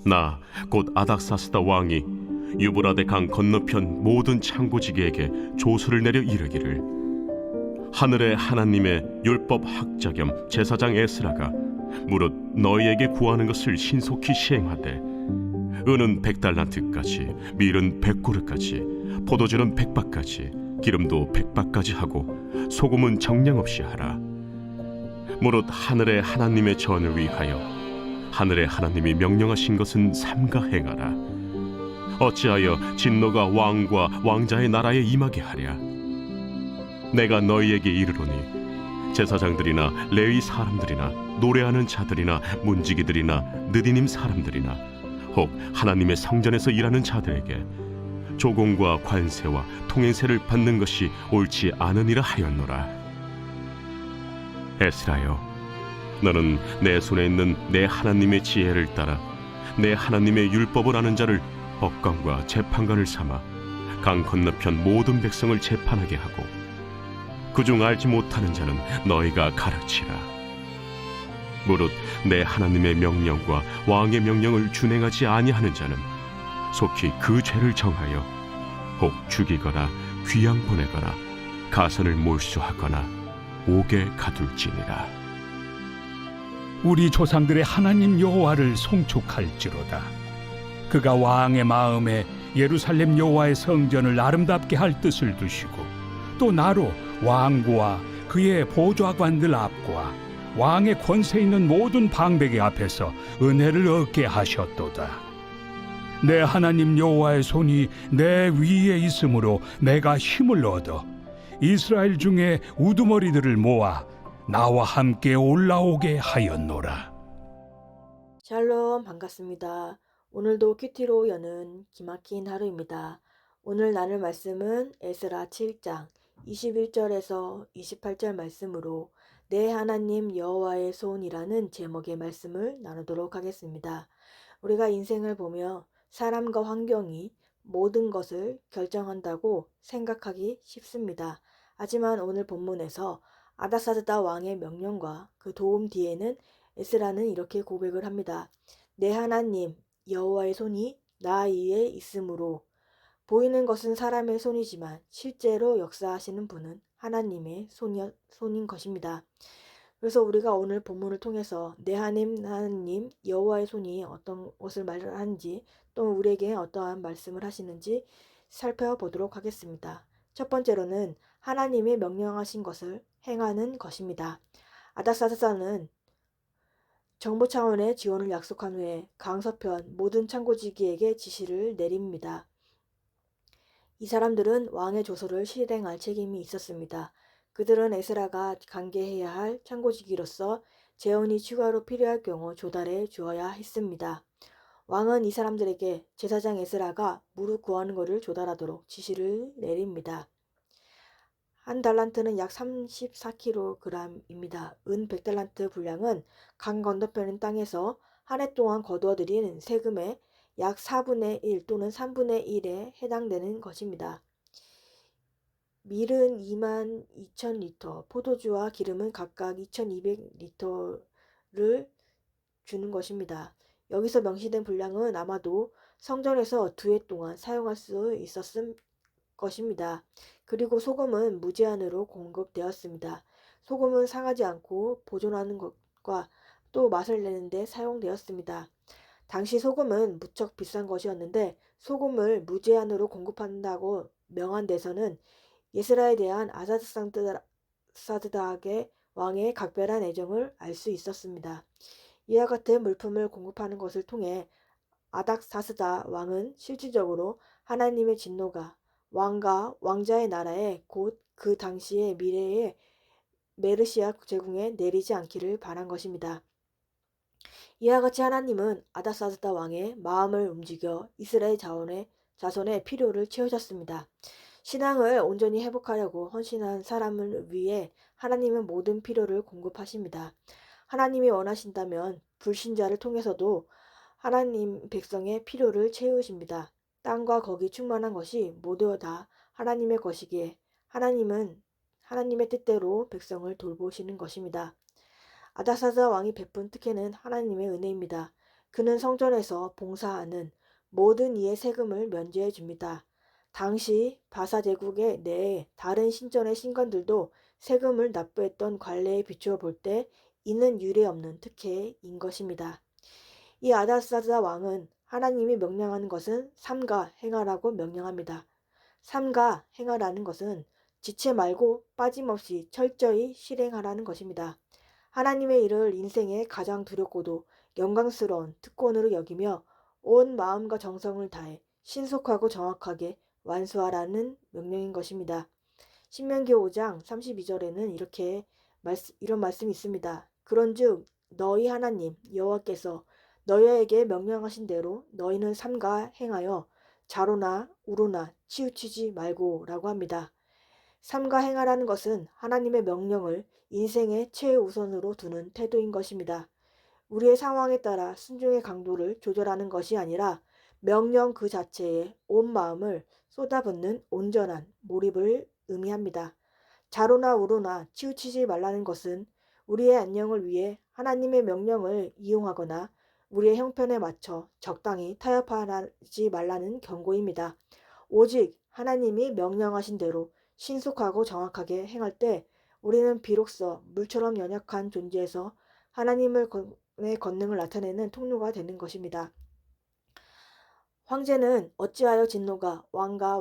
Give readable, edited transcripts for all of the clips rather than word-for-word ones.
나 곧 아닥사스다 왕이 유브라데 강 건너편 모든 창고지기에게 조서를 내려 이르기를, 하늘의 하나님의 율법 학자 겸 제사장 에스라가 무릇 너희에게 구하는 것을 신속히 시행하되, 은은 100달란트까지, 밀은 100고르까지, 포도주는 100바까지, 기름도 100바까지 하고 소금은 정량 없이 하라. 무릇 하늘의 하나님의 전을 위하여 하늘의 하나님이 명령하신 것은 삼가 행하라. 어찌하여 진노가 왕과 왕자의 나라에 임하게 하랴. 내가 너희에게 이르노니 제사장들이나 레위 사람들이나 노래하는 자들이나 문지기들이나 느디님 사람들이나 혹 하나님의 성전에서 일하는 자들에게 조공과 관세와 통행세를 받는 것이 옳지 않으니라 하였노라. 에스라여, 너는 내 손에 있는 내 하나님의 지혜를 따라 내 하나님의 율법을 아는 자를 법관과 재판관을 삼아 강 건너편 모든 백성을 재판하게 하고, 그중 알지 못하는 자는 너희가 가르치라. 무릇 내 하나님의 명령과 왕의 명령을 준행하지 아니하는 자는 속히 그 죄를 정하여 혹 죽이거나 귀양 보내거나 가선을 몰수하거나 옥에 가둘지니라. 우리 조상들의 하나님 여호와를 송축할지로다. 그가 왕의 마음에 예루살렘 여호와의 성전을 아름답게 할 뜻을 두시고, 또 나로 왕과 그의 보좌관들 앞과 왕의 권세 있는 모든 방백의 앞에서 은혜를 얻게 하셨도다. 내 하나님 여호와의 손이 내 위에 있으므로 내가 힘을 얻어 이스라엘 중에 우두머리들을 모아 나와 함께 올라오게 하였노라. 샬롬, 반갑습니다. 오늘도 큐티로 여는 기막힌 하루입니다. 오늘 나눌 말씀은 에스라 7장 21절에서 28절 말씀으로 내 하나님 여호와의 손이라는 제목의 말씀을 나누도록 하겠습니다. 우리가 인생을 보며 사람과 환경이 모든 것을 결정한다고 생각하기 쉽습니다. 하지만 오늘 본문에서 아닥사스다 왕의 명령과 그 도움 뒤에는 에스라는 이렇게 고백을 합니다. 내 하나님 여호와의 손이 나 위에 있으므로. 보이는 것은 사람의 손이지만 실제로 역사하시는 분은 하나님의 손인 것입니다. 그래서 우리가 오늘 본문을 통해서 내 하나님 여호와의 손이 어떤 것을 말하는지, 또 우리에게 어떠한 말씀을 하시는지 살펴보도록 하겠습니다. 첫 번째로는 하나님이 명령하신 것을 행하는 것입니다. 아닥사스다는 정부 차원의 지원을 약속한 후에 강서편 모든 창고지기에게 지시를 내립니다. 이 사람들은 왕의 조서를 실행할 책임이 있었습니다. 그들은 에스라가 관계해야 할 창고지기로서 재원이 추가로 필요할 경우 조달해 주어야 했습니다. 왕은 이 사람들에게 제사장 에스라가 무릎 구하는 것을 조달하도록 지시를 내립니다. 한 달란트는 약 34kg입니다. 은 100달란트 분량은 강 건너편 땅에서 한 해 동안 거두어들인 세금의 약 4분의 1 또는 3분의 1에 해당되는 것입니다. 밀은 22,000리터, 포도주와 기름은 각각 2,200리터를 주는 것입니다. 여기서 명시된 분량은 아마도 성전에서 2해 동안 사용할 수 있었을 것입니다. 그리고 소금은 무제한으로 공급되었습니다. 소금은 상하지 않고 보존하는 것과 또 맛을 내는 데 사용되었습니다. 당시 소금은 무척 비싼 것이었는데 소금을 무제한으로 공급한다고 명한 데서는 예스라에 대한 아닥사스다의 왕의 각별한 애정을 알 수 있었습니다. 이와 같은 물품을 공급하는 것을 통해 아닥사스다 왕은 실질적으로 하나님의 진노가 왕과 왕자의 나라에 곧 그 당시의 미래의 메르시아 제국에 내리지 않기를 바란 것입니다. 이와 같이 하나님은 아닥사스다 왕의 마음을 움직여 이스라엘 자손의 필요를 채우셨습니다. 신앙을 온전히 회복하려고 헌신한 사람을 위해 하나님은 모든 필요를 공급하십니다. 하나님이 원하신다면 불신자를 통해서도 하나님 백성의 필요를 채우십니다. 땅과 거기 충만한 것이 모두 다 하나님의 것이기에 하나님은 하나님의 뜻대로 백성을 돌보시는 것입니다. 아닥사스다 왕이 베푼 특혜는 하나님의 은혜입니다. 그는 성전에서 봉사하는 모든 이의 세금을 면제해 줍니다. 당시 바사 제국의 내에 다른 신전의 신관들도 세금을 납부했던 관례에 비추어 볼 때 이는 유례없는 특혜인 것입니다. 이 아다사다 왕은 하나님이 명령하는 것은 삼가 행하라고 명령합니다. 삼가 행하라는 것은 지체 말고 빠짐없이 철저히 실행하라는 것입니다. 하나님의 일을 인생의 가장 두렵고도 영광스러운 특권으로 여기며 온 마음과 정성을 다해 신속하고 정확하게 완수하라는 명령인 것입니다. 신명기 5장 32절에는 이런 말씀이 있습니다. 그런즉 너희 하나님 여호와께서 너희에게 명령하신 대로 너희는 삼가 행하여 자로나 우로나 치우치지 말고라고 합니다. 삼가 행하라는 것은 하나님의 명령을 인생의 최우선으로 두는 태도인 것입니다. 우리의 상황에 따라 순종의 강도를 조절하는 것이 아니라 명령 그 자체에 온 마음을 쏟아붓는 온전한 몰입을 의미합니다. 자로나 우로나 치우치지 말라는 것은 우리의 안녕을 위해 하나님의 명령을 이용하거나 우리의 형편에 맞춰 적당히 타협하지 말라는 경고입니다. 오직 하나님이 명령하신 대로 신속하고 정확하게 행할 때 우리는 비로소 물처럼 연약한 존재에서 하나님의 권능을 나타내는 통로가 되는 것입니다. 황제는 어찌하여 진노가 왕과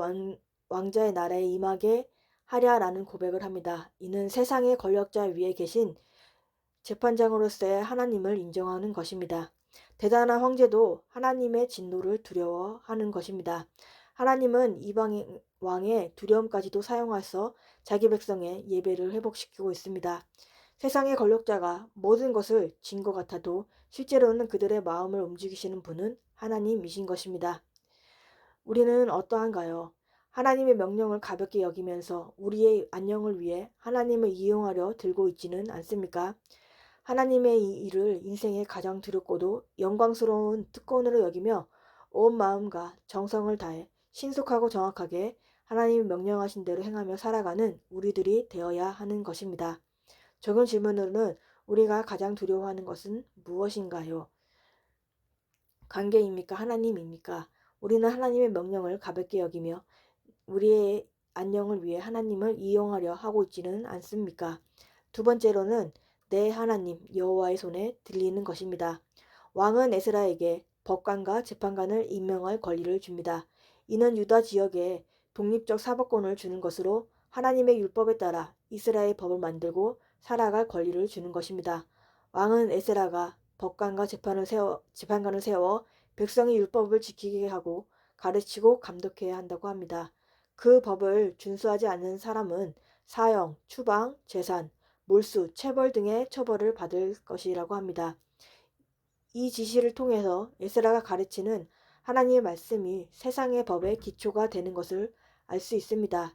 왕자의 나라에 임하게 하랴라는 고백을 합니다. 이는 세상의 권력자 위에 계신 재판장으로서의 하나님을 인정하는 것입니다. 대단한 황제도 하나님의 진노를 두려워하는 것입니다. 하나님은 이방 왕의 두려움까지도 사용해서 자기 백성의 예배를 회복시키고 있습니다. 세상의 권력자가 모든 것을 진 것 같아도 실제로는 그들의 마음을 움직이시는 분은 하나님이신 것입니다. 우리는 어떠한가요? 하나님의 명령을 가볍게 여기면서 우리의 안녕을 위해 하나님을 이용하려 들고 있지는 않습니까? 하나님의 이 일을 인생의 가장 두렵고도 영광스러운 특권으로 여기며 온 마음과 정성을 다해 신속하고 정확하게 하나님이 명령하신 대로 행하며 살아가는 우리들이 되어야 하는 것입니다. 적은 질문으로는 우리가 가장 두려워하는 것은 무엇인가요? 관계입니까? 하나님입니까? 우리는 하나님의 명령을 가볍게 여기며 우리의 안녕을 위해 하나님을 이용하려 하고 있지는 않습니까? 두 번째로는 내 하나님 여호와의 손에 들리는 것입니다. 왕은 에스라에게 법관과 재판관을 임명할 권리를 줍니다. 이는 유다 지역에 독립적 사법권을 주는 것으로 하나님의 율법에 따라 이스라엘 법을 만들고 살아갈 권리를 주는 것입니다. 왕은 에스라가 법관과 재판관을 세워 백성이 율법을 지키게 하고 가르치고 감독해야 한다고 합니다. 그 법을 준수하지 않는 사람은 사형, 추방, 재산, 몰수, 체벌 등의 처벌을 받을 것이라고 합니다. 이 지시를 통해서 에스라가 가르치는 하나님의 말씀이 세상의 법의 기초가 되는 것을 알 수 있습니다.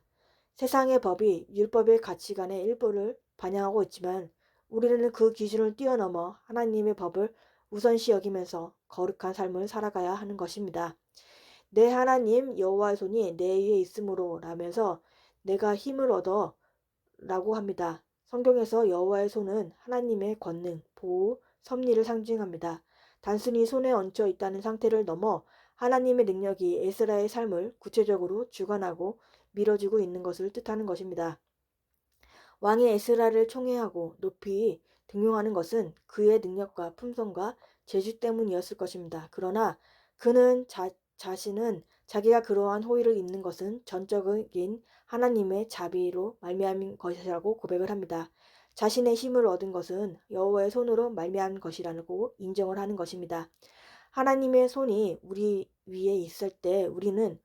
세상의 법이 율법의 가치관의 일부를 반영하고 있지만 우리는 그 기준을 뛰어넘어 하나님의 법을 우선시 여기면서 거룩한 삶을 살아가야 하는 것입니다. 내 하나님 여호와의 손이 내 위에 있으므로 라면서 내가 힘을 얻어 라고 합니다. 성경에서 여호와의 손은 하나님의 권능, 보호, 섭리를 상징합니다. 단순히 손에 얹혀 있다는 상태를 넘어 하나님의 능력이 에스라의 삶을 구체적으로 주관하고 밀어주고 있는 것을 뜻하는 것입니다. 왕이 에스라를 총애하고 높이 등용하는 것은 그의 능력과 품성과 재주 때문이었을 것입니다. 그러나 그는 자신은 자기가 그러한 호의를 입는 것은 전적인 하나님의 자비로 말미암은 것이라고 고백을 합니다. 자신의 힘을 얻은 것은 여호와의 손으로 말미암은 것이라고 인정을 하는 것입니다. 하나님의 손이 우리 위에 있을 때 우리는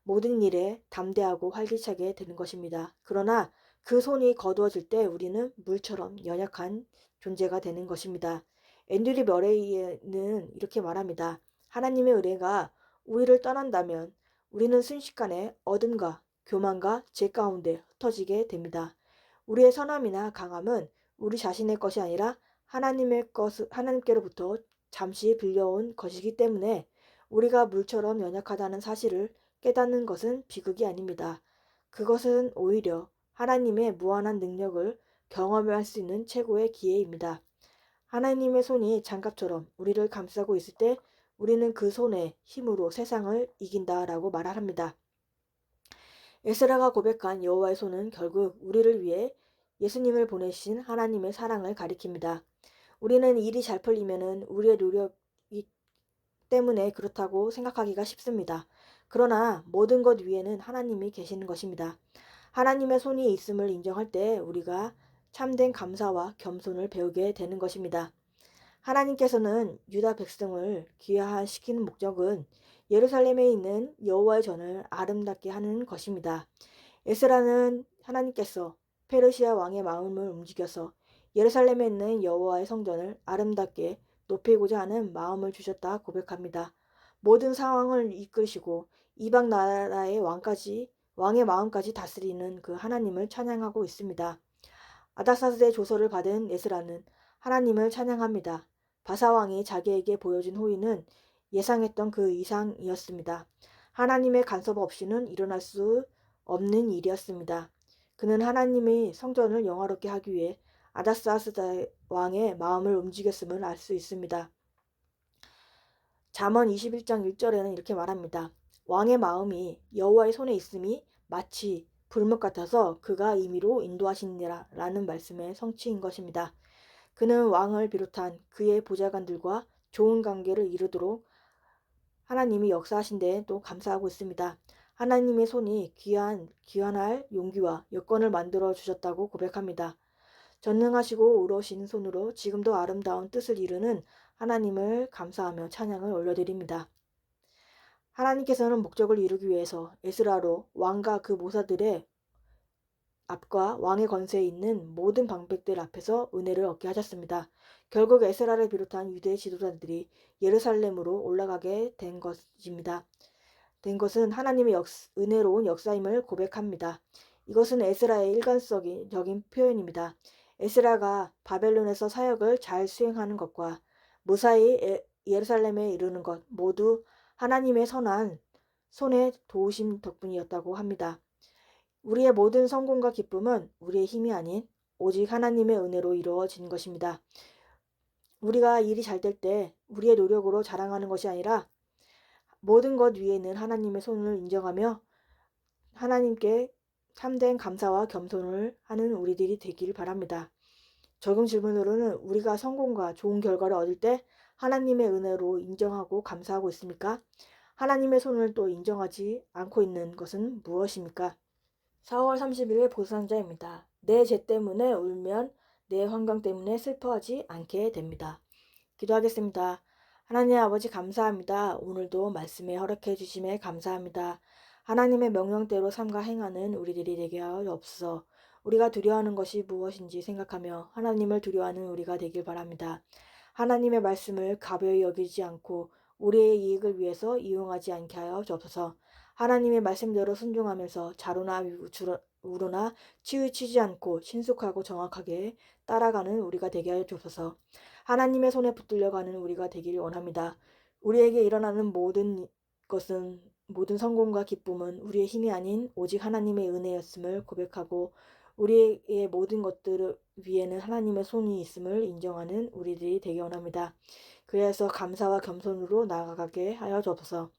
모든 일에 담대하고 활기차게 되는 것입니다. 그러나 그 손이 거두어질 때 우리는 물처럼 연약한 존재가 되는 것입니다. 앤드류 머레이는 이렇게 말합니다. 하나님의 은혜가 우리를 떠난다면 우리는 순식간에 어둠과 교만과 죄 가운데 흩어지게 됩니다. 우리의 선함이나 강함은 우리 자신의 것이 아니라 하나님께로부터 잠시 빌려온 것이기 때문에 우리가 물처럼 연약하다는 사실을 깨닫는 것은 비극이 아닙니다. 그것은 오히려 하나님의 무한한 능력을 경험할 수 있는 최고의 기회입니다. 하나님의 손이 장갑처럼 우리를 감싸고 있을 때 우리는 그 손의 힘으로 세상을 이긴다라고 말합니다. 에스라가 고백한 여호와의 손은 결국 우리를 위해 예수님을 보내신 하나님의 사랑을 가리킵니다. 우리는 일이 잘 풀리면은 우리의 노력이 때문에 그렇다고 생각하기가 쉽습니다. 그러나 모든 것 위에는 하나님이 계시는 것입니다. 하나님의 손이 있음을 인정할 때 우리가 참된 감사와 겸손을 배우게 되는 것입니다. 하나님께서는 유다 백성을 귀화시키는 목적은 예루살렘에 있는 여호와의 전을 아름답게 하는 것입니다. 에스라는 하나님께서 페르시아 왕의 마음을 움직여서 예루살렘에 있는 여호와의 성전을 아름답게 높이고자 하는 마음을 주셨다 고백합니다. 모든 상황을 이끄시고 이방 나라의 왕의 마음까지 다스리는 그 하나님을 찬양하고 있습니다. 아닥사스의 조서를 받은 에스라는 하나님을 찬양합니다. 바사왕이 자기에게 보여준 호의는 예상했던 그 이상이었습니다. 하나님의 간섭 없이는 일어날 수 없는 일이었습니다. 그는 하나님의 성전을 영화롭게 하기 위해 아닥사스 왕의 마음을 움직였음을 알 수 있습니다. 잠언 21장 1절에는 이렇게 말합니다. 왕의 마음이 여호와의 손에 있음이 마치 불목 같아서 그가 임의로 인도하시니라 라는 말씀의 성취인 것입니다. 그는 왕을 비롯한 그의 보좌관들과 좋은 관계를 이루도록 하나님이 역사하신 데에 또 감사하고 있습니다. 하나님의 손이 귀환할 용기와 여건을 만들어 주셨다고 고백합니다. 전능하시고 의로우신 손으로 지금도 아름다운 뜻을 이루는 하나님을 감사하며 찬양을 올려드립니다. 하나님께서는 목적을 이루기 위해서 에스라로 왕과 그 모사들의 앞과 왕의 권세에 있는 모든 방백들 앞에서 은혜를 얻게 하셨습니다. 결국 에스라를 비롯한 유대 지도자들이 예루살렘으로 올라가게 된 것은 하나님의 은혜로운 역사임을 고백합니다. 이것은 에스라의 일관적인 표현입니다. 에스라가 바벨론에서 사역을 잘 수행하는 것과 무사히 예루살렘에 이르는 것 모두 하나님의 선한 손의 도우심 덕분이었다고 합니다. 우리의 모든 성공과 기쁨은 우리의 힘이 아닌 오직 하나님의 은혜로 이루어진 것입니다. 우리가 일이 잘 될 때 우리의 노력으로 자랑하는 것이 아니라 모든 것 위에는 하나님의 손을 인정하며 하나님께 참된 감사와 겸손을 하는 우리들이 되길 바랍니다. 적용 질문으로는 우리가 성공과 좋은 결과를 얻을 때 하나님의 은혜로 인정하고 감사하고 있습니까? 하나님의 손을 또 인정하지 않고 있는 것은 무엇입니까? 4월 30일 보상자입니다. 내 죄 때문에 울면 내 환경 때문에 슬퍼하지 않게 됩니다. 기도하겠습니다. 하나님 아버지 감사합니다. 오늘도 말씀에 허락해 주심에 감사합니다. 하나님의 명령대로 삼가 행하는 우리들이 되게 하여 없어 우리가 두려워하는 것이 무엇인지 생각하며 하나님을 두려워하는 우리가 되길 바랍니다. 하나님의 말씀을 가벼이 여기지 않고 우리의 이익을 위해서 이용하지 않게 하여 주옵소서. 하나님의 말씀대로 순종하면서 좌로나 우로나 치우치지 않고 신속하고 정확하게 따라가는 우리가 되게 하여 주옵소서. 하나님의 손에 붙들려가는 우리가 되기를 원합니다. 우리에게 일어나는 모든 성공과 기쁨은 우리의 힘이 아닌 오직 하나님의 은혜였음을 고백하고 우리의 모든 것들 위에는 하나님의 손이 있음을 인정하는 우리들이 되기 원합니다. 그래서 감사와 겸손으로 나아가게 하여 주옵소서.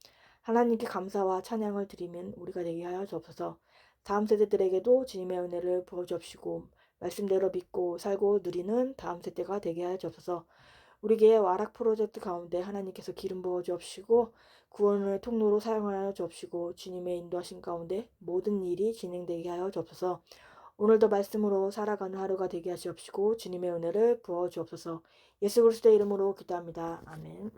하나님께 감사와 찬양을 드리면 우리가 되게 하여 주옵소서. 다음 세대들에게도 주님의 은혜를 부어주옵시고 말씀대로 믿고 살고 누리는 다음 세대가 되게 하여 주옵소서. 우리 교회 와락 프로젝트 가운데 하나님께서 기름 부어 주옵시고 구원을 통로로 사용하여 주옵시고 주님의 인도하신 가운데 모든 일이 진행되게 하여 주옵소서. 오늘도 말씀으로 살아가는 하루가 되게 하시옵시고 주님의 은혜를 부어 주옵소서. 예수 그리스도의 이름으로 기도합니다. 아멘.